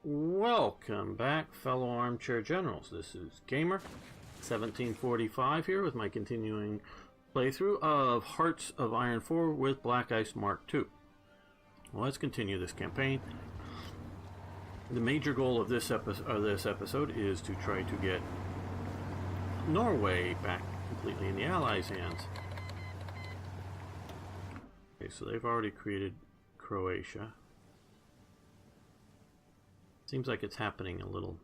Welcome back, fellow armchair generals. This is Gamer 1745 here with my continuing playthrough of Hearts of Iron 4 with BlackICE Mark II. Well, let's continue this campaign. The major goal of this episode is to try to get Norway back completely in the Allies' hands. Okay, so they've already created Croatia. Seems like it's happening a little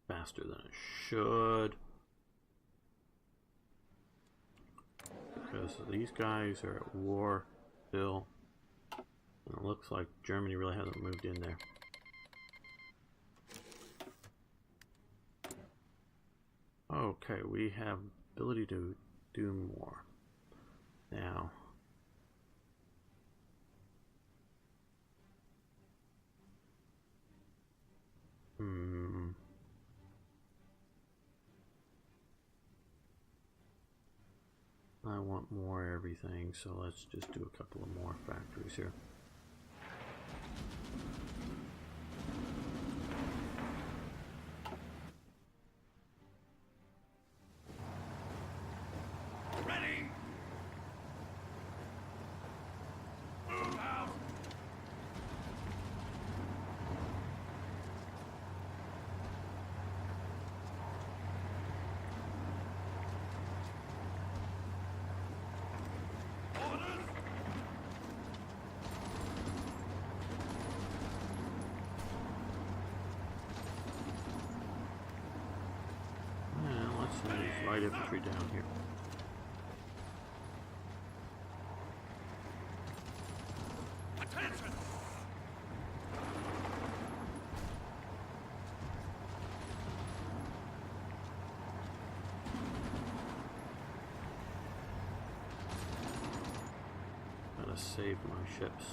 faster than it should, because these guys are at war still, and it looks like Germany really hasn't moved in there. Okay, we have ability to do more now. I want more everything, so let's just do a couple of more factories here. Ready! Move out! Light infantry down here. Attention! Gotta save my ships.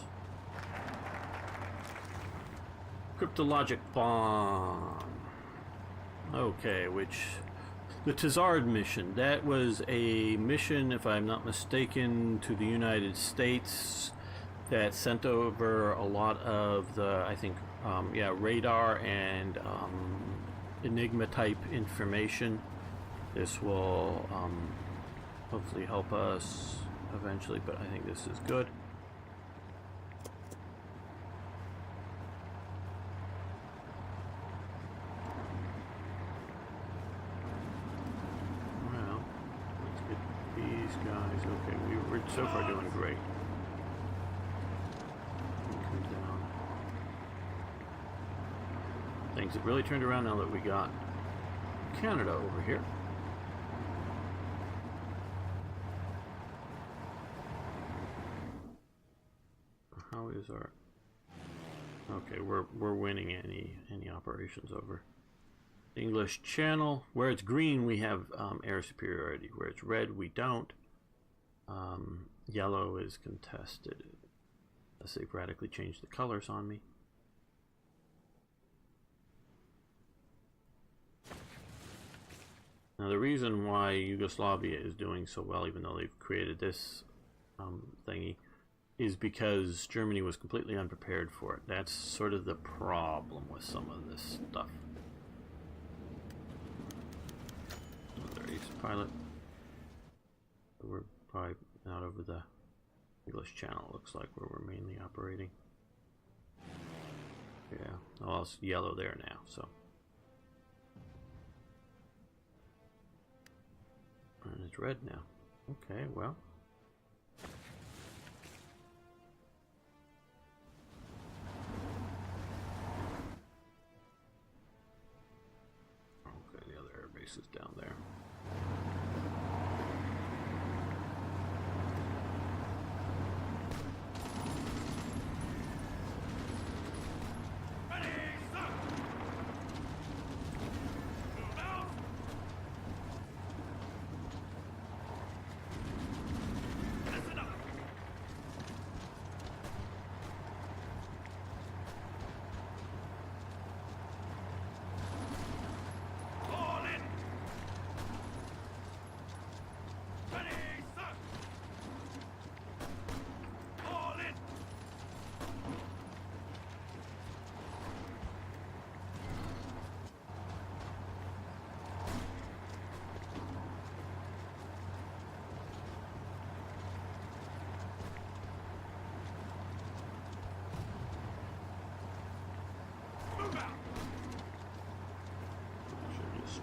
Cryptologic bomb. Okay, which... The Tizard mission, that was a mission, if I'm not mistaken, to the United States that sent over a lot of the, I think, radar and Enigma type information. This will hopefully help us eventually, but I think this is good. Okay, we're so far doing great. Come down. Things have really turned around now that we got Canada over here. How is our... Okay, we're winning any operations over English Channel. Where it's green, we have air superiority. Where it's red, we don't. Yellow is contested. Unless they've radically changed the colors on me. Now the reason why Yugoslavia is doing so well, even though they've created this thingy, is because Germany was completely unprepared for it. That's sort of the problem with some of this stuff. Another ace pilot. We're probably out over the English Channel, looks like, where we're mainly operating. Yeah, oh, it's yellow there now, so. And it's red now. Okay, well. Okay, the other air base is down there.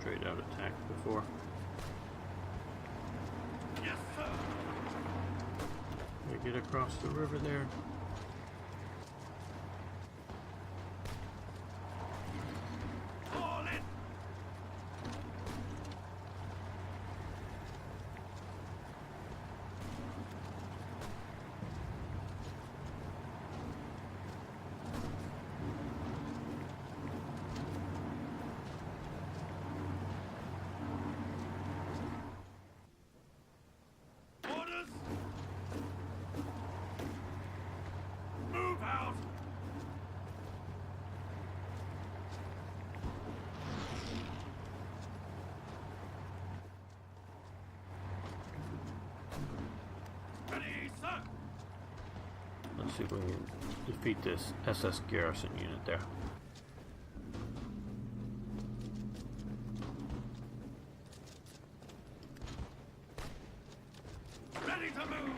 straight out attack before. Yes, sir. They get across the river there. All in. Orders. Move out. Ready, sir. Let's see if we can defeat this SS garrison unit there. Ready to move.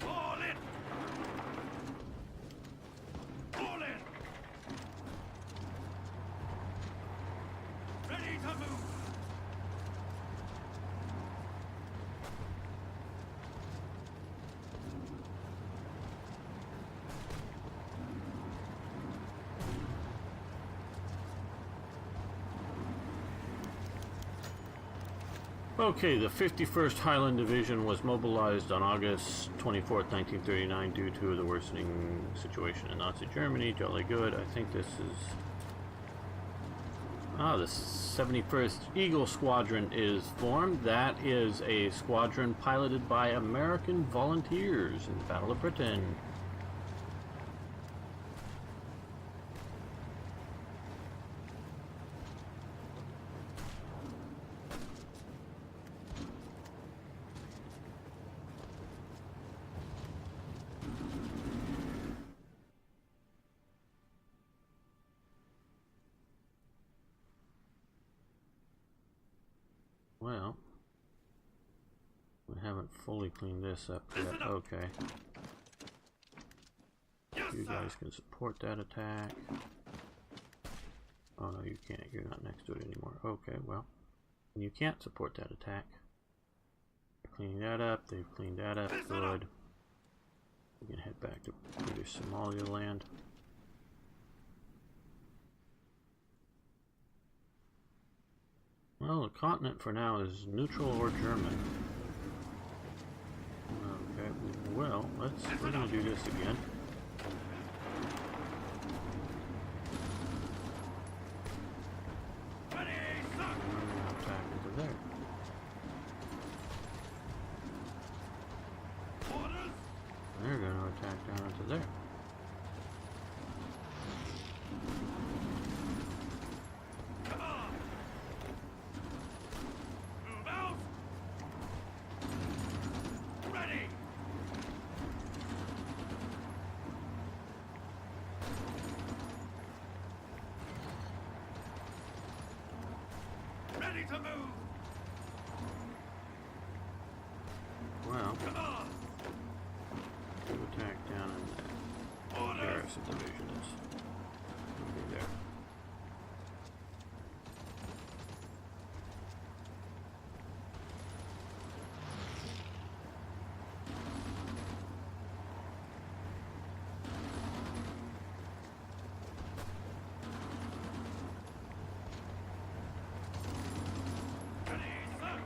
All in. All in. Ready to move. Okay, the 51st Highland Division was mobilized on August 24th, 1939 due to the worsening situation in Nazi Germany. Jolly good. I think this is... the 71st Eagle Squadron is formed. That is a squadron piloted by American volunteers in the Battle of Britain. Well, we haven't fully cleaned this up yet. Okay. Yes, You sir. guys can support that attack. Oh no, you can't. You're not next to it anymore. Okay, well, you can't support that attack. Cleaning that up. They've cleaned that up. Good. We can head back to British Somaliland. Well, the continent for now is neutral or German. Okay, well, we're gonna do this again. Ready, sir. We're gonna attack into there. Orders. They're gonna attack down into there. Come on. Move out. Ready. Ready to move. Well, Come on. to attack down in that Orders. garrison division is over there. Ready, sir.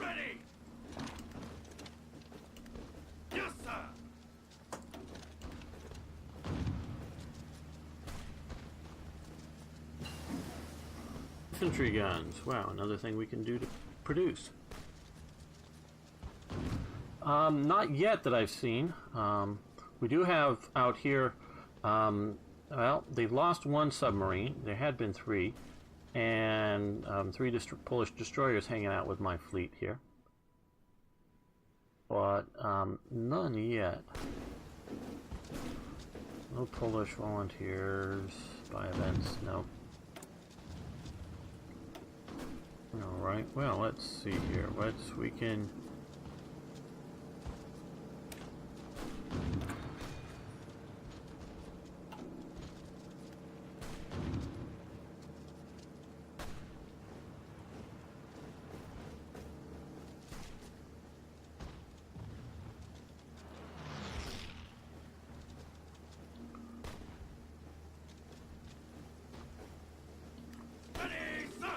Ready. Yes, sir. Infantry guns. Wow, another thing we can do to produce. Not yet that I've seen. We do have out here, well, they've lost one submarine. There had been three. And three Polish destroyers hanging out with my fleet here. But none yet. No Polish volunteers. Spy events. Nope. Alright, well, let's see here. We can... Ready, sir!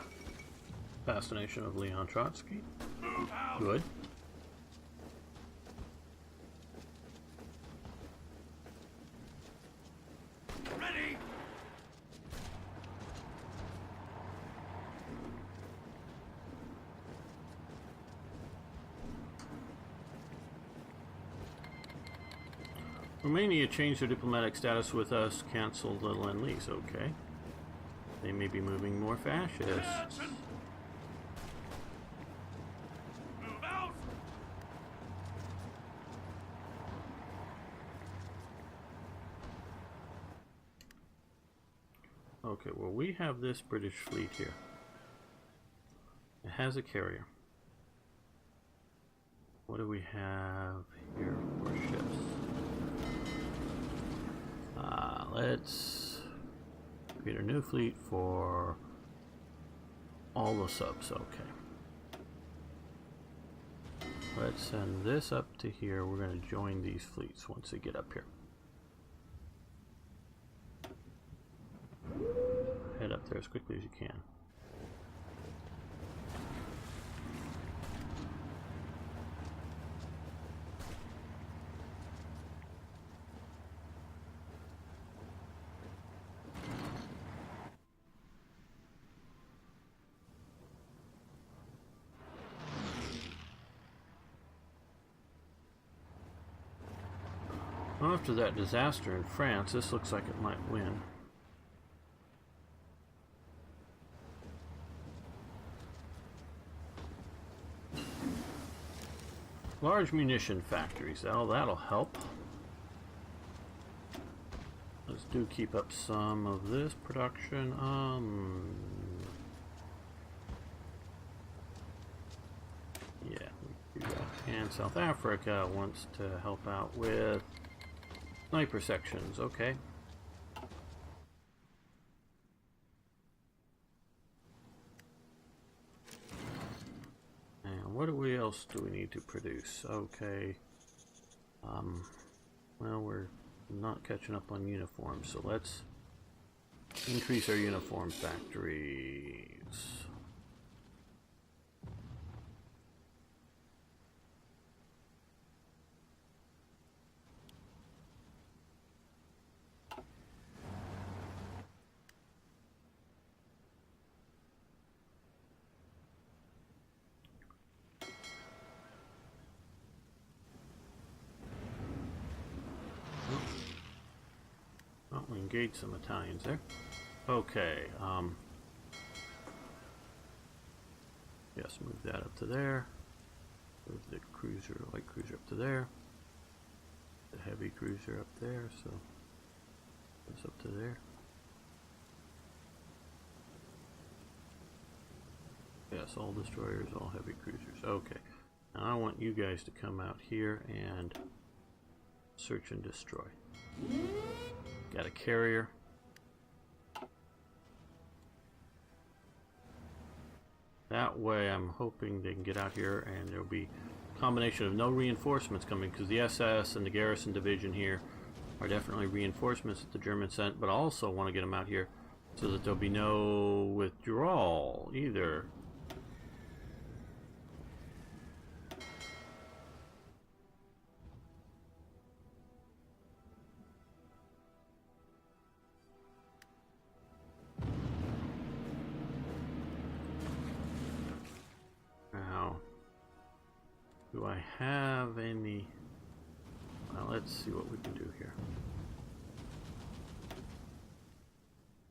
Fascination of Leon Trotsky. Move out! Good. Ready! Romania changed their diplomatic status with us, canceled the Lend-Lease. Okay. They may be moving more fascists. Attention! Move out! Okay, well, we have this British fleet here. It has a carrier. What do we have here for ships? Let's create a new fleet for all the subs. Okay. Let's send this up to here. We're going to join these fleets once they get up here. Head up there as quickly as you can. After that disaster in France, this looks like it might win. Large munition factories. Oh, that'll help. Let's do keep up some of this production. Yeah, we do that. And South Africa wants to help out with sniper sections. Okay. And what else do we need to produce? Okay. Well, we're not catching up on uniforms, so let's increase our uniform factories. We engaged some Italians there. Okay, yes, move that up to there. Move the cruiser, light cruiser up to there. The heavy cruiser up there, so it's up to there. Yes, all destroyers, all heavy cruisers. Okay, now I want you guys to come out here and search and destroy. Got a carrier. That way I'm hoping they can get out here and there'll be a combination of no reinforcements coming, because the SS and the garrison division here are definitely reinforcements that the Germans sent, but I also want to get them out here so that there'll be no withdrawal either. Do I have any? Well, let's see what we can do here.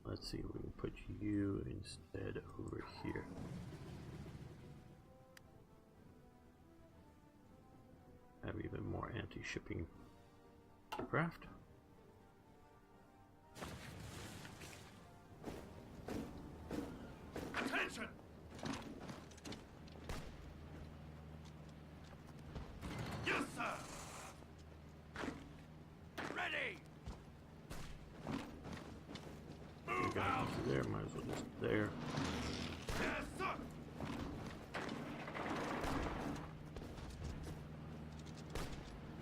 Let's see if we can put you instead over here. Have even more anti-shipping aircraft. there. Might as well just there. Yes, sir.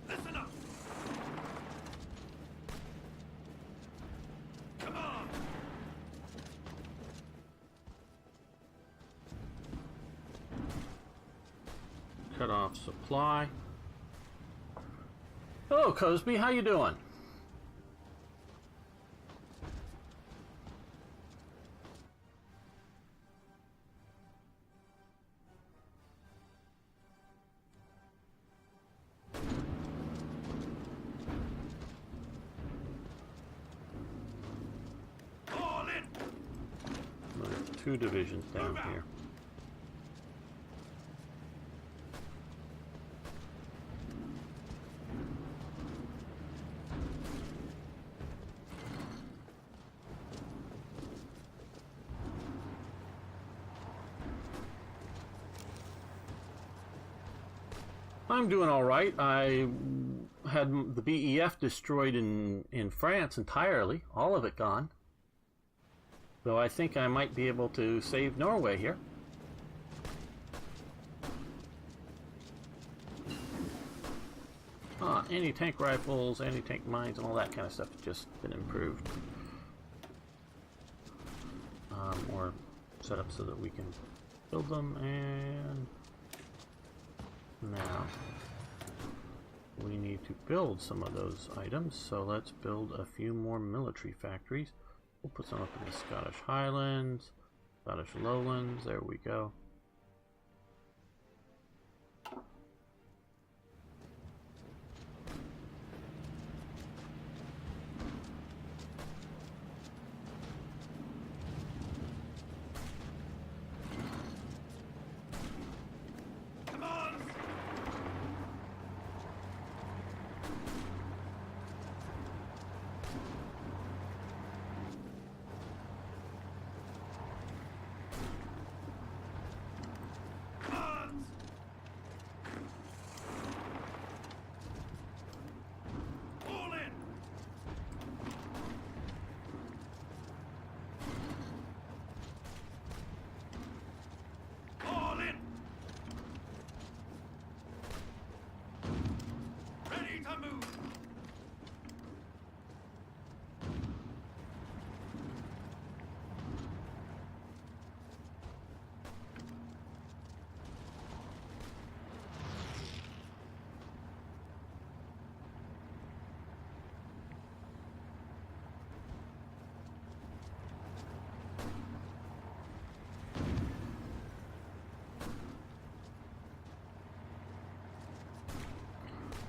Listen up. Come on. Cut off supply. Hello, Cosby. How you doing? All in. There's 2 divisions down here. I'm doing all right. I had the BEF destroyed in France entirely, all of it gone. Though I think I might be able to save Norway here. Anti-tank rifles, anti-tank mines, and all that kind of stuff has just been improved. Or set up so that we can build them, and now we need to build some of those items, so let's build a few more military factories. We'll put some up in the Scottish Highlands, Scottish Lowlands, there we go.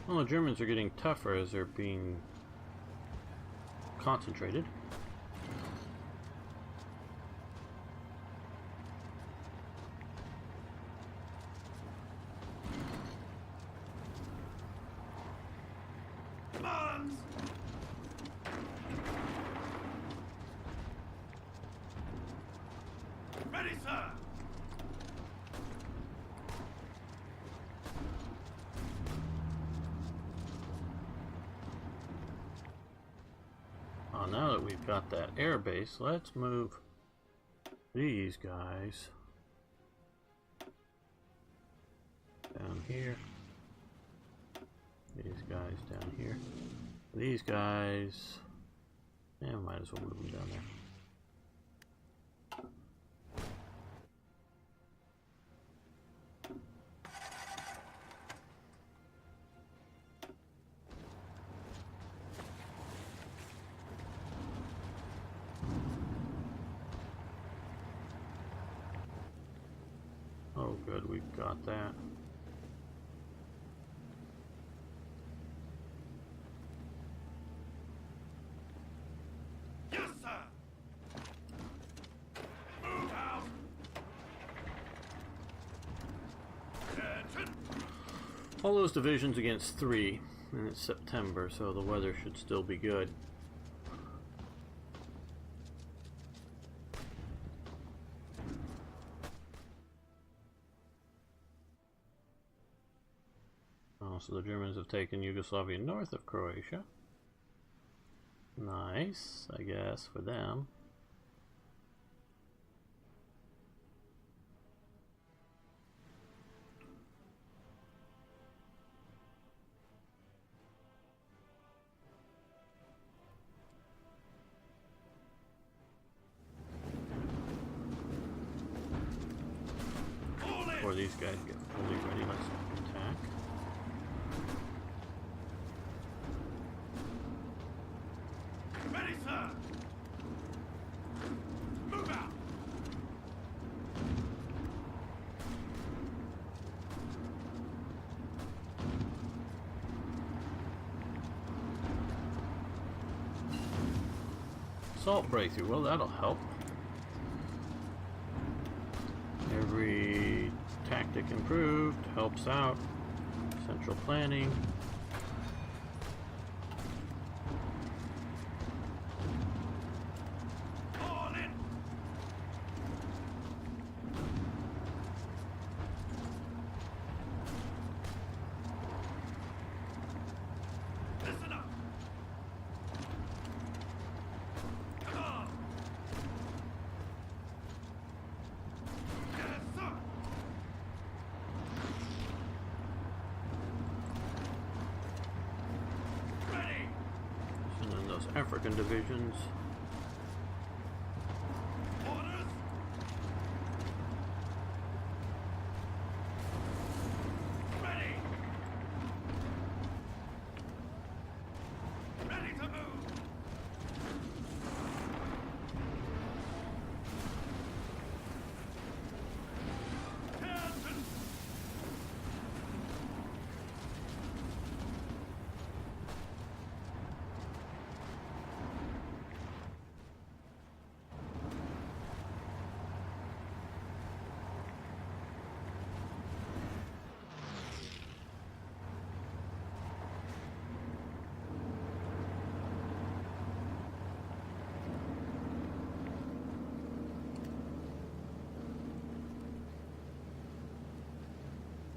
Well, the Germans are getting tougher as they're being concentrated. Ready, sir. Now that we've got that air base, let's move these guys down here. These guys down here. These guys, yeah, might as well move them down there. Oh, good, we've got that. Yes, sir. Move out. Attention. All those divisions against 3, and it's September, so the weather should still be good. So the Germans have taken Yugoslavia north of Croatia. Nice, I guess, for them. these guys get fully ready, let's attack. Ready, sir. Move out. Assault breakthrough, well that'll help. Every tactic improved helps out. Central planning. All in. Listen up. Come on. Yes, sir. Ready. And then those African divisions. Orders. Ready. Ready to move. Attention.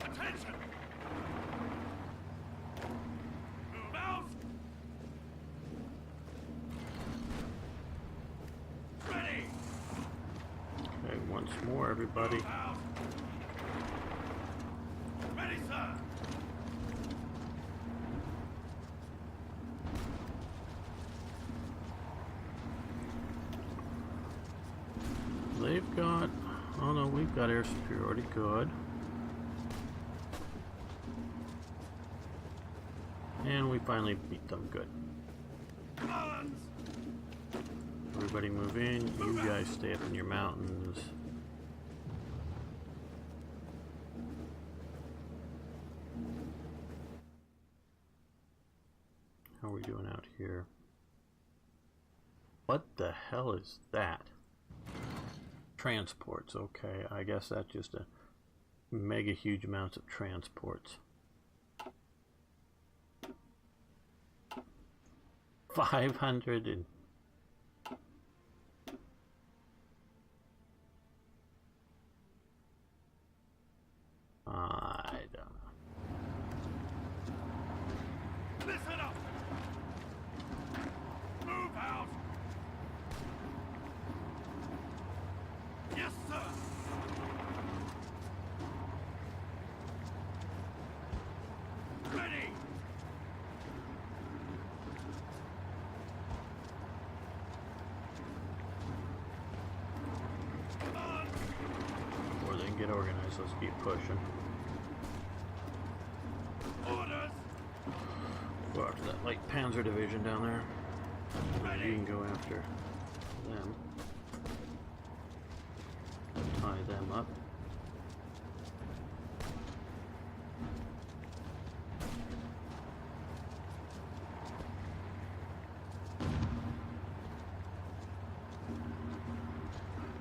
Attention! Move out! Ready! Okay, once more everybody. Move out! Ready, sir! They've got, oh no, we've got air superiority, good. And we finally beat them, good. Guns! Everybody move in, you guys stay up in your mountains. How are we doing out here? What the hell is that? Transports, okay. I guess that's just a mega huge amounts of transports. 500 and I don't know. Listen up! Move out! Yes, sir! Ready! Come on! Before they can get organized, let's keep pushing. Orders! Go after that light Panzer division down there. And you can go after them. Tie them up.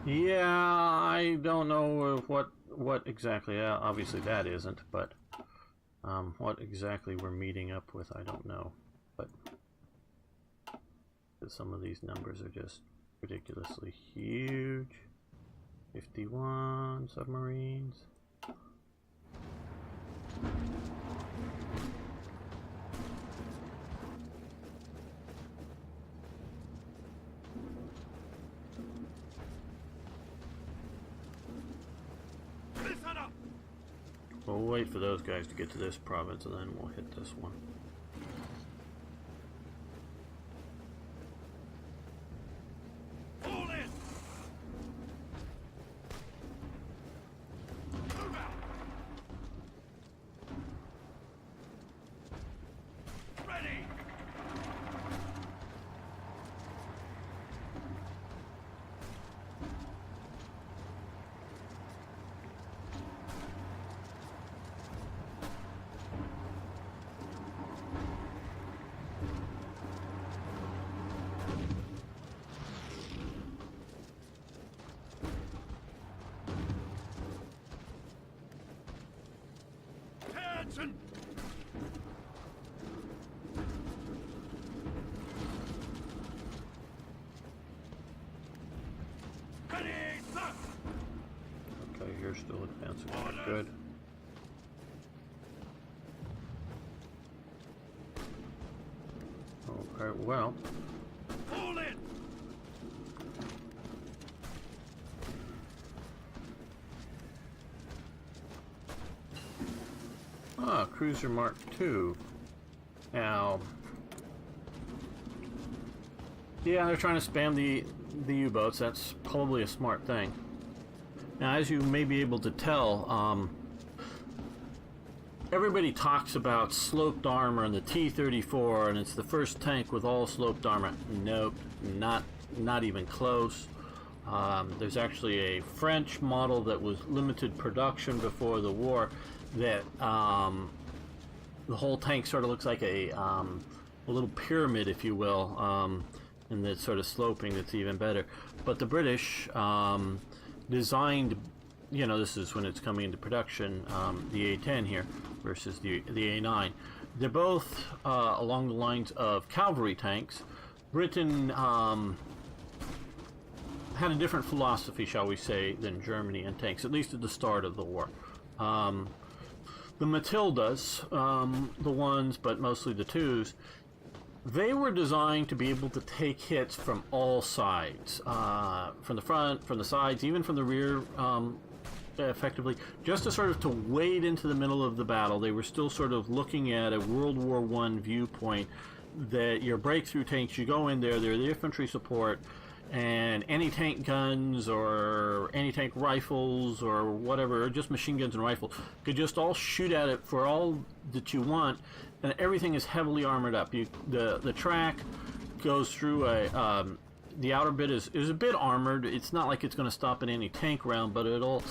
Yeah, I don't know what exactly. Obviously that isn't, but what exactly we're meeting up with, I don't know. But some of these numbers are just ridiculously huge. 51 submarines. Listen up! We'll wait for those guys to get to this province and then we'll hit this one. All in! Move out! You're still advancing. Good. Okay, well. Fall in! Ah, Cruiser Mark II. Now, yeah, they're trying to spam the U-boats. That's probably a smart thing. Now, as you may be able to tell, everybody talks about sloped armor and the T-34, and it's the first tank with all sloped armor. Nope, not even close. There's actually a French model that was limited production before the war that the whole tank sort of looks like a little pyramid, if you will, and that's sort of sloping. That's even better. But the British designed, you know, this is when it's coming into production, the A-10 here versus the A-9. They're both along the lines of cavalry tanks. Britain had a different philosophy, shall we say, than Germany in tanks, at least at the start of the war. The Matildas, the ones, but mostly the twos, they were designed to be able to take hits from all sides, from the front, from the sides, even from the rear, effectively, just to sort of to wade into the middle of the battle. They were still sort of looking at a World War I viewpoint that your breakthrough tanks, you go in there, they're the infantry support, and anti-tank guns or anti-tank rifles or whatever, or just machine guns and rifles, could just all shoot at it for all that you want, and everything is heavily armored up. The track goes through the outer bit is a bit armored. It's not like it's going to stop an anti-tank round, but it'll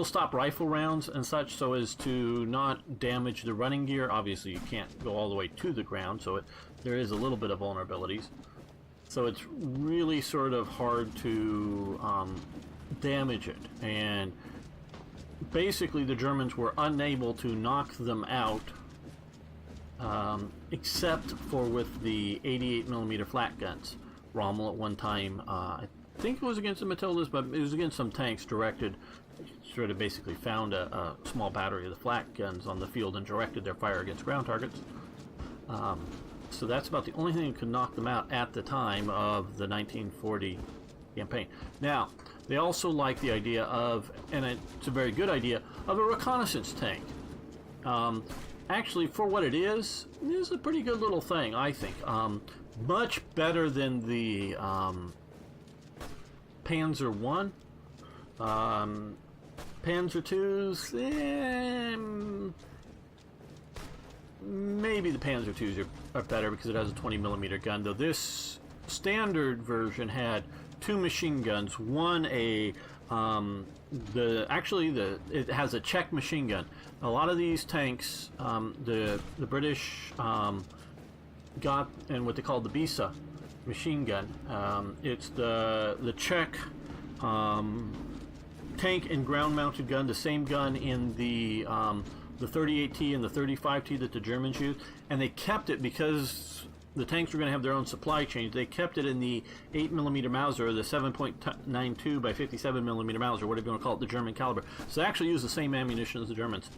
stop rifle rounds and such, so as to not damage the running gear. Obviously, you can't go all the way to the ground, so there is a little bit of vulnerabilities. So it's really sort of hard to damage it. And basically the Germans were unable to knock them out, except for with the 88mm flat guns. Rommel at one time, I think it was against the Matildas, but it was against some tanks directed, sort of basically found a small battery of the flat guns on the field and directed their fire against ground targets. So that's about the only thing that could knock them out at the time of the 1940 campaign. Now, they also like the idea of, and it's a very good idea, of a reconnaissance tank. Actually, for what it is a pretty good little thing, I think. Much better than the Panzer I. Panzer IIs, maybe the Panzer IIs are better because it has a 20mm gun, though this standard version had two machine guns. One it has a Czech machine gun. A lot of these tanks, the British got in what they call the Bisa machine gun. It's the Czech tank and ground mounted gun, the same gun in the 38T and the 35T that the Germans used, and they kept it because the tanks were going to have their own supply chains. They kept it in the 8mm Mauser, or the 7.92 by 57mm Mauser, whatever you want to call it, the German caliber. So they actually use the same ammunition as the Germans,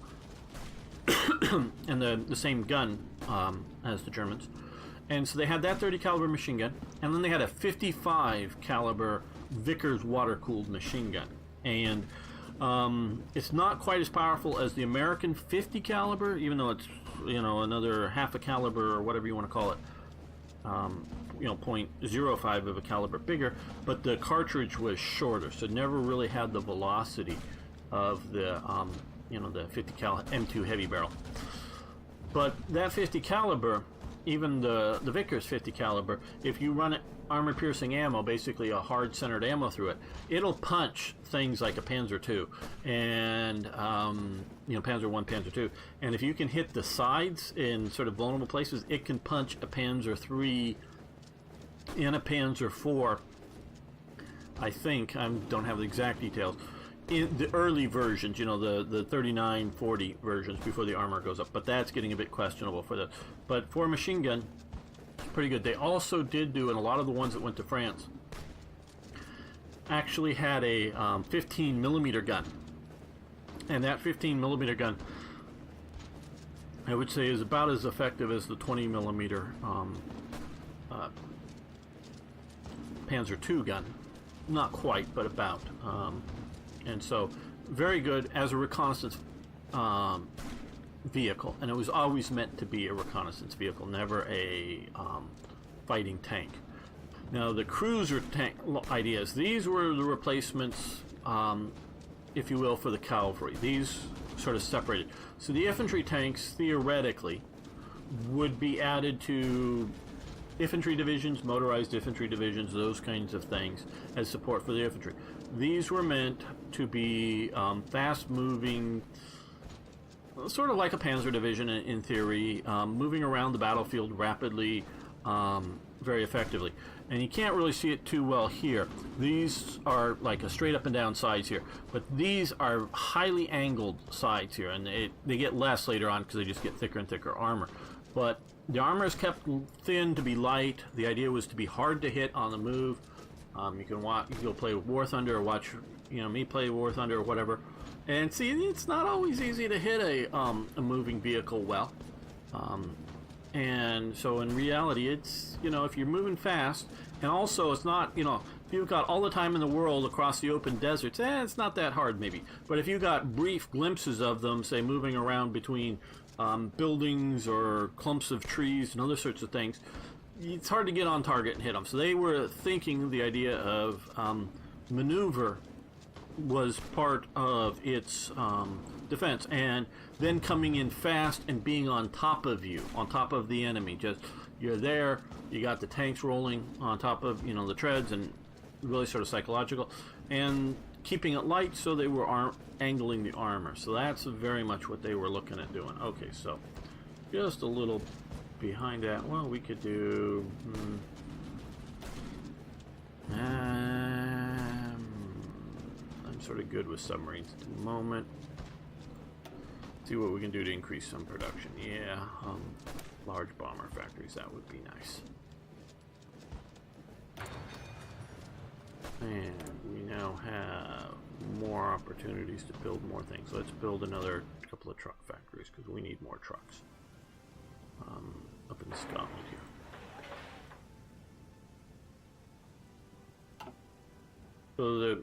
and the same gun as the Germans. And so they had that 30 caliber machine gun, and then they had a 55 caliber Vickers water-cooled machine gun. And it's not quite as powerful as the American 50 caliber, even though it's, you know, another half a caliber or whatever you want to call it, you know, 0.05 of a caliber bigger, but the cartridge was shorter, so it never really had the velocity of the, you know, the 50 cal M2 heavy barrel. But that 50 caliber, even the Vickers 50 caliber, if you run it armor-piercing ammo, basically a hard-centered ammo through it, it'll punch things like a Panzer II and you know, Panzer I, Panzer II. And if you can hit the sides in sort of vulnerable places, it can punch a Panzer III and a Panzer IV. I think, I don't have the exact details, in the early versions, you know, the 39, 40 versions before the armor goes up. But that's getting a bit questionable for this. But for a machine gun, pretty good. They also did do, and a lot of the ones that went to France actually had a 15mm gun. And that 15 millimeter gun, I would say, is about as effective as the 20 millimeter Panzer II gun. Not quite, but about. And so, very good as a reconnaissance vehicle. And it was always meant to be a reconnaissance vehicle, never a fighting tank. Now, the cruiser tank ideas, these were the replacements, if you will, for the cavalry. These sort of separated. So the infantry tanks, theoretically, would be added to infantry divisions, motorized infantry divisions, those kinds of things, as support for the infantry. These were meant to be fast-moving, sort of like a panzer division in theory, moving around the battlefield rapidly, very effectively. And you can't really see it too well here. These are like a straight up and down sides here, but these are highly angled sides here, and they get less later on because they just get thicker and thicker armor. But the armor is kept thin to be light. The idea was to be hard to hit on the move. You can go play with War Thunder or watch, me play War Thunder or whatever. And see, it's not always easy to hit a moving vehicle well. And so in reality, it's, if you're moving fast, and also it's not, if you've got all the time in the world across the open deserts, it's not that hard maybe. But if you got brief glimpses of them, say moving around between buildings or clumps of trees and other sorts of things, it's hard to get on target and hit them. So they were thinking the idea of maneuver was part of its defense, and then coming in fast and being on top of you, on top of the enemy. Just, you're there, you got the tanks rolling on top of, the treads, and really sort of psychological, and keeping it light so they were angling the armor. So that's very much what they were looking at doing. Okay, so just a little behind that. Well, we could do I'm sort of good with submarines at the moment. See what we can do to increase some production. Yeah, large bomber factories, that would be nice. And we now have more opportunities to build more things. Let's build another couple of truck factories because we need more trucks up in Scotland here. So the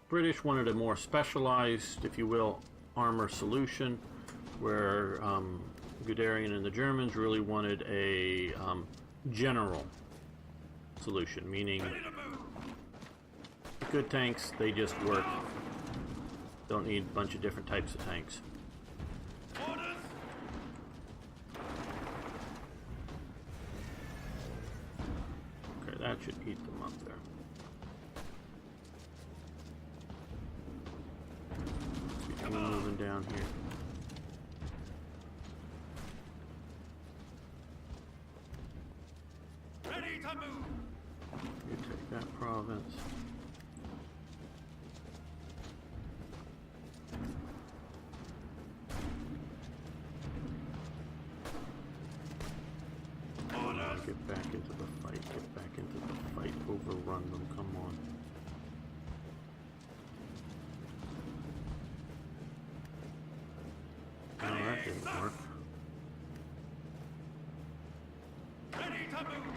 British wanted a more specialized, if you will, armor solution, where Guderian and the Germans really wanted a general solution, meaning good tanks, they just work. Don't need a bunch of different types of tanks. Okay, that should eat them up there. Let's keep moving down here. Ready to move. You take that province. Get back into the fight, get back into the fight, overrun them, come on. Oh, that didn't work. Ready to move.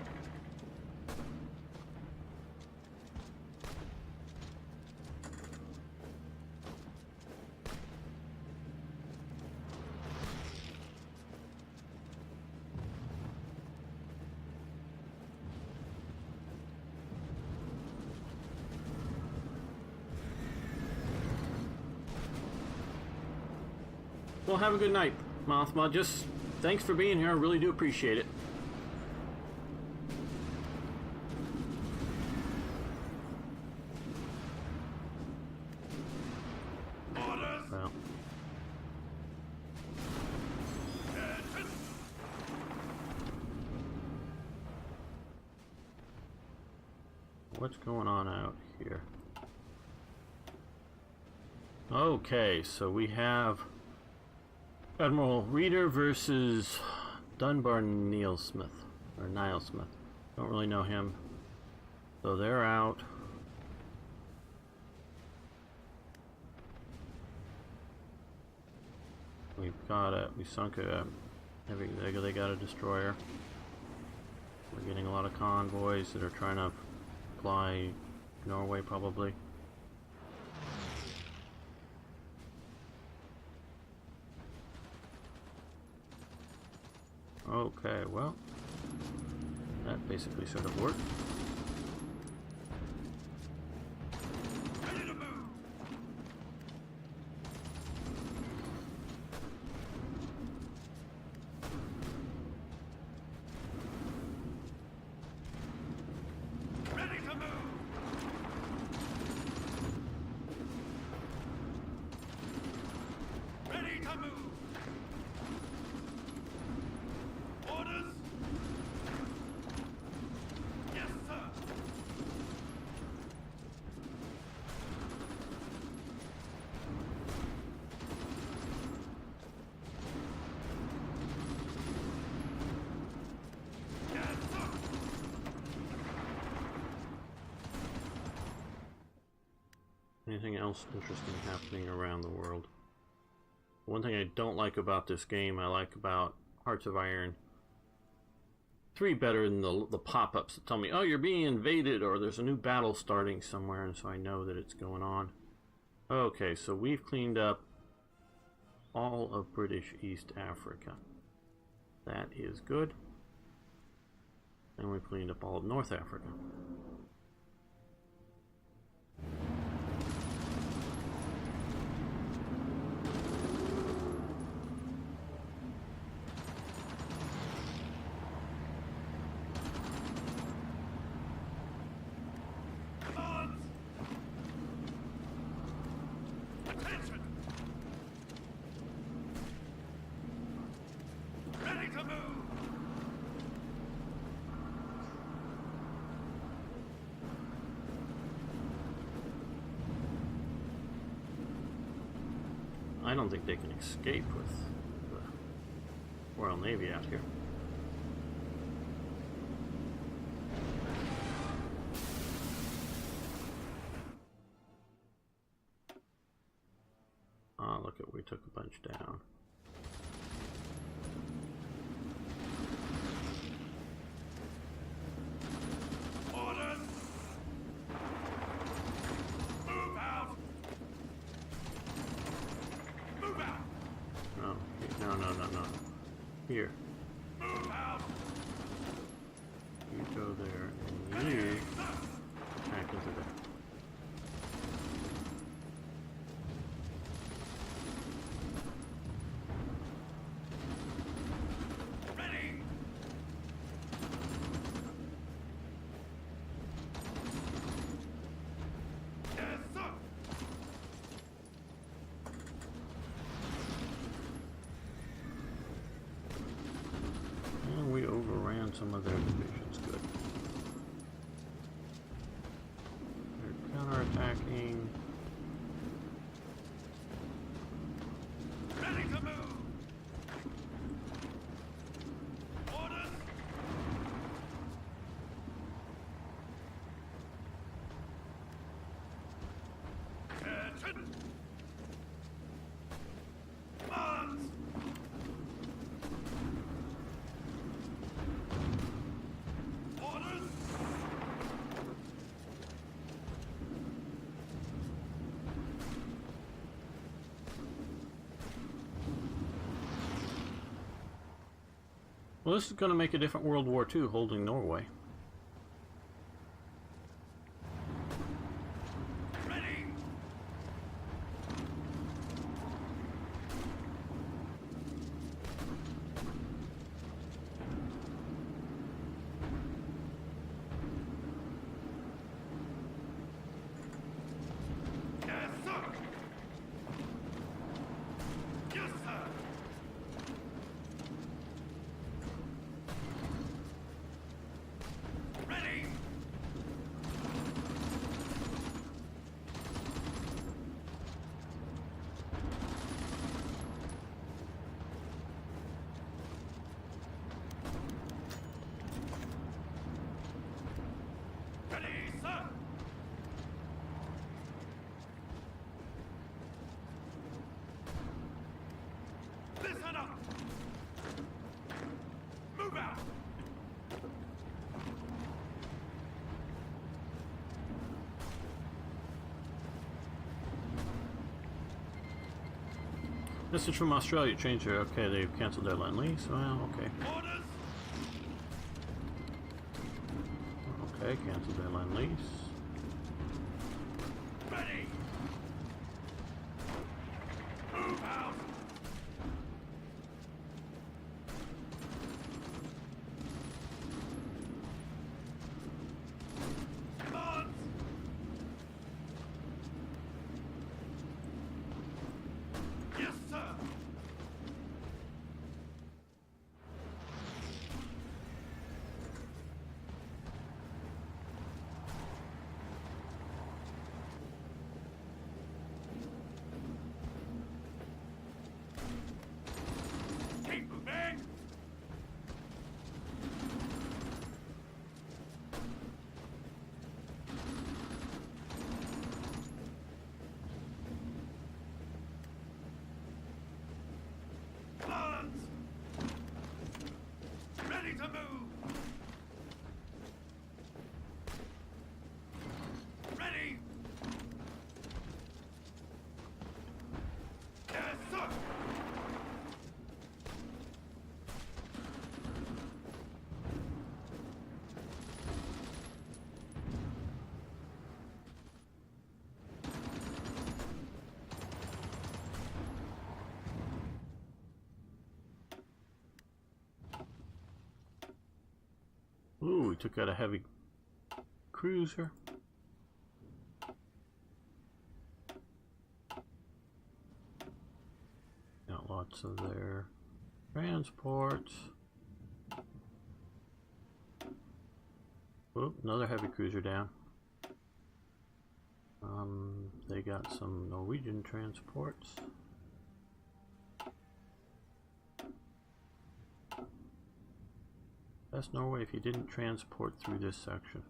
Well, have a good night, Mothma. Just thanks for being here. I really do appreciate it. Orders. Well, what's going on out here? Okay, so we have Admiral Reeder versus Dunbar Neilsmith, or Nilesmith. Don't really know him. So they're out. We sunk a heavy, they got a destroyer. We're getting a lot of convoys that are trying to fly Norway probably. Okay, well, that basically sort of worked. Ready to move. Ready to move. Ready to move. Orders. Yes, sir. Yes, sir. Anything else interesting happening around the world? One thing I don't like about this game, I like about Hearts of Iron 3 better than the pop-ups that tell me, oh, you're being invaded, or there's a new battle starting somewhere, and so I know that it's going on. Okay, so we've cleaned up all of British East Africa. That is good. And we cleaned up all of North Africa. Commands. Attention. Ready to move. I don't think they can escape with the Royal Navy out here. Ah, look at, we took a bunch down. Orders. Move out. Move out. No, no. Here, Move out. you go there, and Ready, you sir. back into there. Ready. Yes, sir. And we overran some of their divisions. Good. They're counterattacking. Ready to move. Orders. Attention. Commands. Orders. Well, this is going to make a different World War II holding Norway. Ready. Yes, sir. Yes, sir. Ready. Ready, sir. Message from Australia. Change their. Okay, they've canceled their land lease. Well, okay. Orders. Okay, canceled their land lease. Ready. Move out. Commands. Yes, sir. Keep moving. Commands. Ready to move. Ready. Yes, sir. Ooh, we took out a heavy cruiser. Got lots of their transports. Oop, another heavy cruiser down. They got some Norwegian transports. That's Norway if you didn't transport through this section.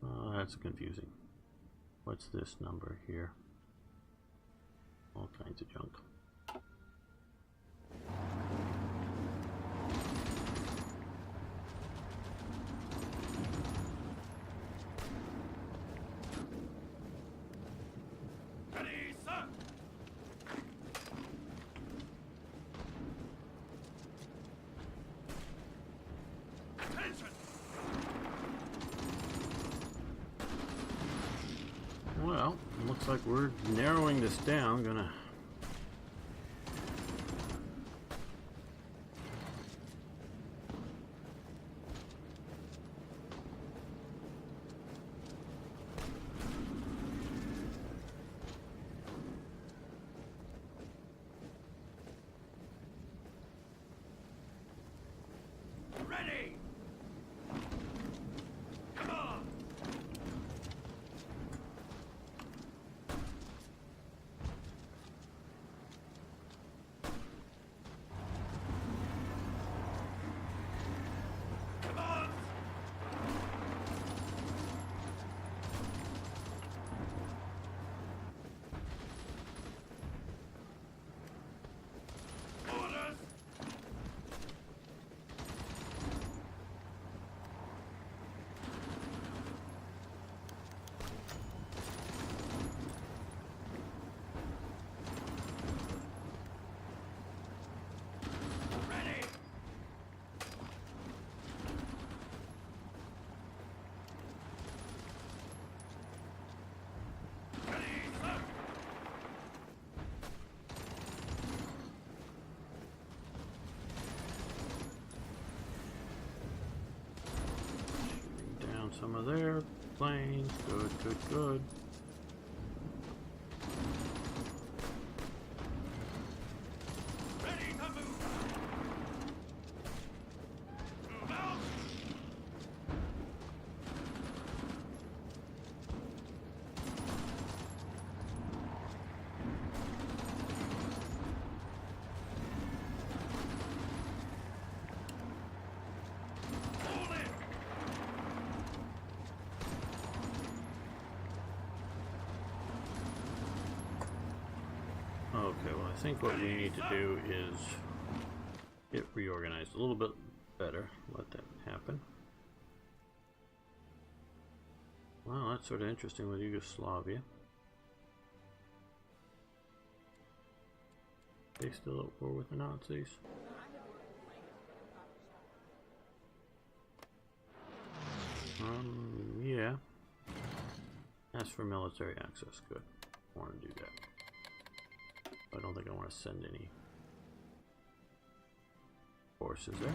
Oh, that's confusing. What's this number here? All kinds of junk. Ready, sir. Attention. Well, looks like we're narrowing this down. Gonna Ready. Come on. Commands. Orders. Ready. Ready, sir. bring down some of their planes. Good, good, good. Ready to move. Move out. Hold it. Okay, well, I think what we need to do is get reorganized a little bit better. Let that happen. Well, that's sort of interesting with Yugoslavia. They still at war with the Nazis? Yeah. Ask for military access. Good. I want to do that. I don't think I want to send any forces there.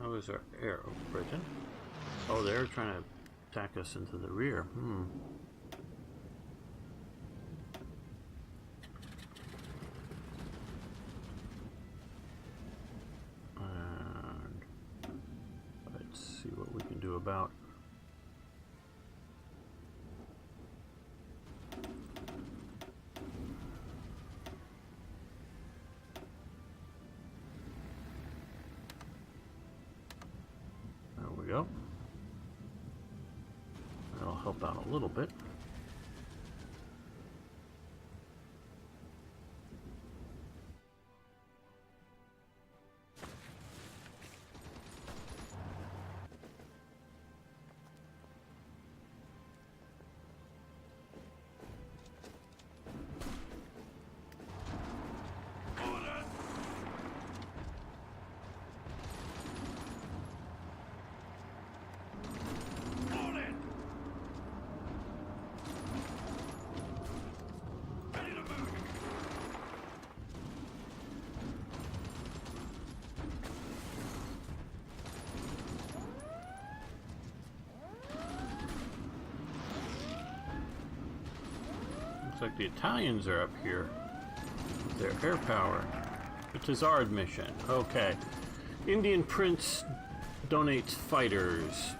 How is our air of Britain? Oh, they're trying to attack us into the rear. And let's see what we can do about go. That'll help out a little bit. Looks like the Italians are up here with their air power. The Tizard mission. Okay. Indian Prince donates fighters.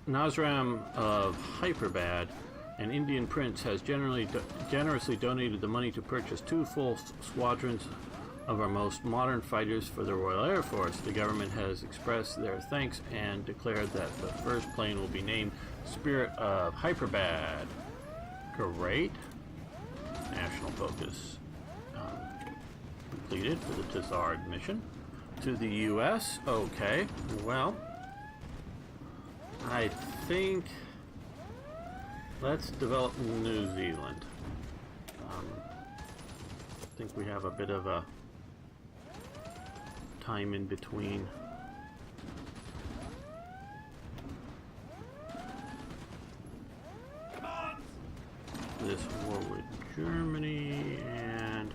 Nazram of Hyperbad, an Indian prince, has generously donated the money to purchase 2 full squadrons of our most modern fighters for the Royal Air Force. The government has expressed their thanks and declared that the first plane will be named Spirit of Hyperbad. Great. National focus completed for the Tizard mission. To the U.S. Okay. Well, I think let's develop New Zealand. I think we have a bit of a time in between. This war with Germany and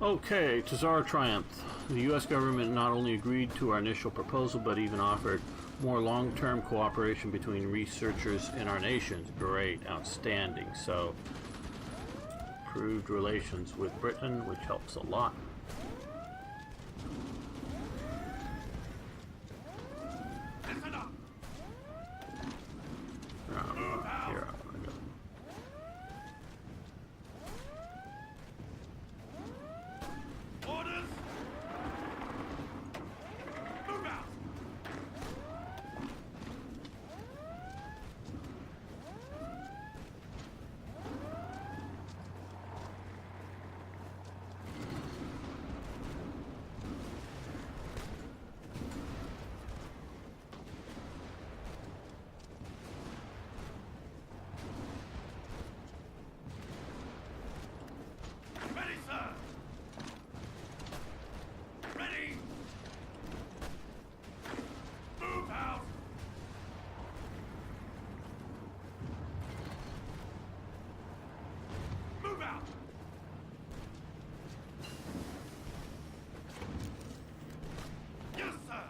okay, Tizar triumph. The U.S. government not only agreed to our initial proposal, but even offered more long-term cooperation between researchers in our nations. Great, outstanding. So, improved relations with Britain, which helps a lot. Here I go. Orders! Move out! Ready, sir! Ready! Move out! Move out! Yes, sir!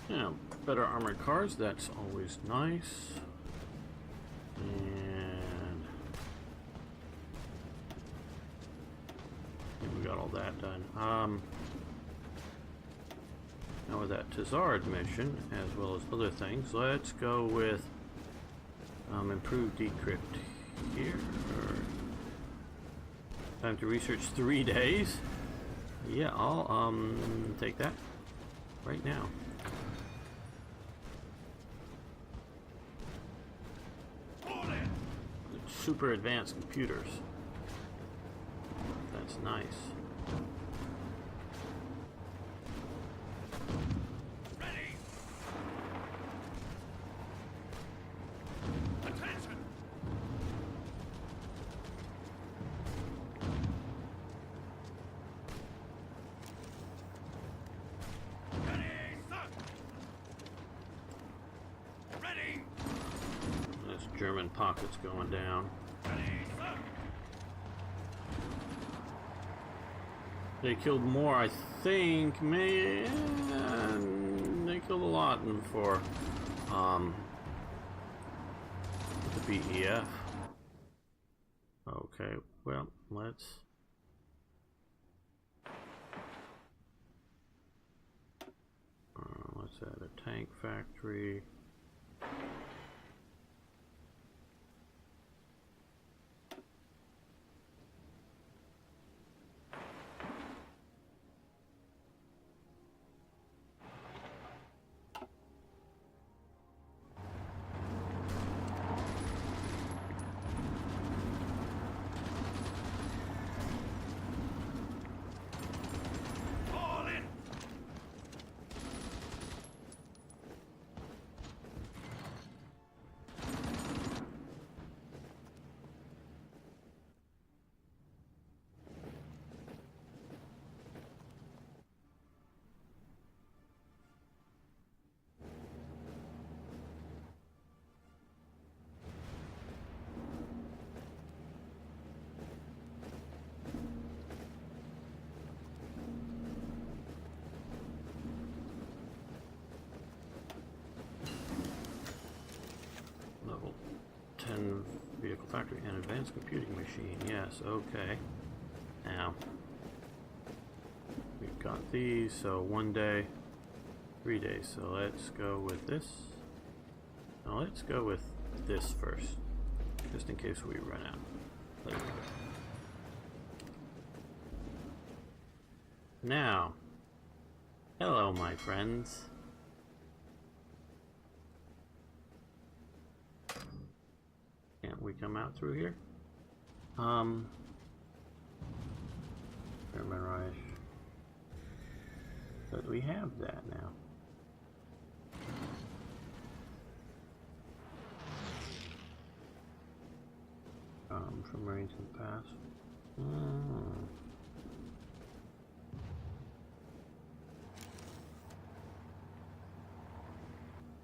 Yeah, better armored cars, that's always nice. And I think we got all that done. Now with that Tizard mission, as well as other things, let's go with improved decrypt here. Time to research 3 days. Yeah, I'll take that right now. super advanced computers. That's nice. Ready. Attention. Ready, sir. Ready. This German pocket's going down. Ready, sir. They killed more, I think. Man, they killed a lot for the BEF. Okay, well, let's. What's that? A tank factory. All in. Level 10 vehicle factory and advanced computing machine. Yes, okay. Now, we've got these, so 1 day, 3 days. So let's go with this. Now let's go with this first, just in case we run out. There we go. Now, hello my friends. Can't we come out through here? German Reich. But we have that now. From Marines in the past.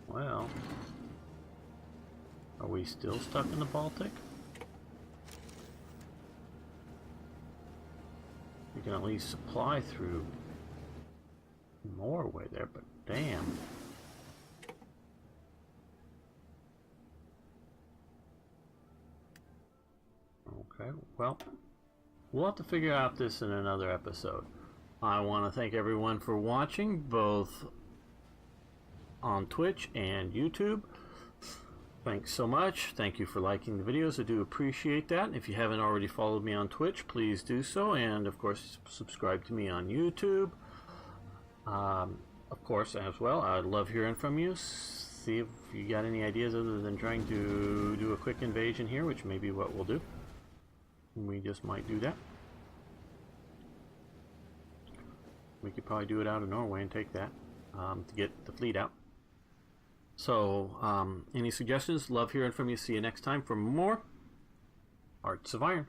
Well, are we still stuck in the Baltic? We can at least supply through Norway there, but damn. Okay, well, we'll have to figure out this in another episode. I want to thank everyone for watching, both on Twitch and YouTube. Thanks so much. Thank you for liking the videos. I do appreciate that. If you haven't already followed me on Twitch, please do so. And of course, subscribe to me on YouTube. Of course, as well, I'd love hearing from you. See if you got any ideas other than trying to do a quick invasion here, which may be what we'll do. We just might do that. We could probably do it out of Norway and take that to get the fleet out. So, any suggestions? Love hearing from you. See you next time for more Hearts of Iron.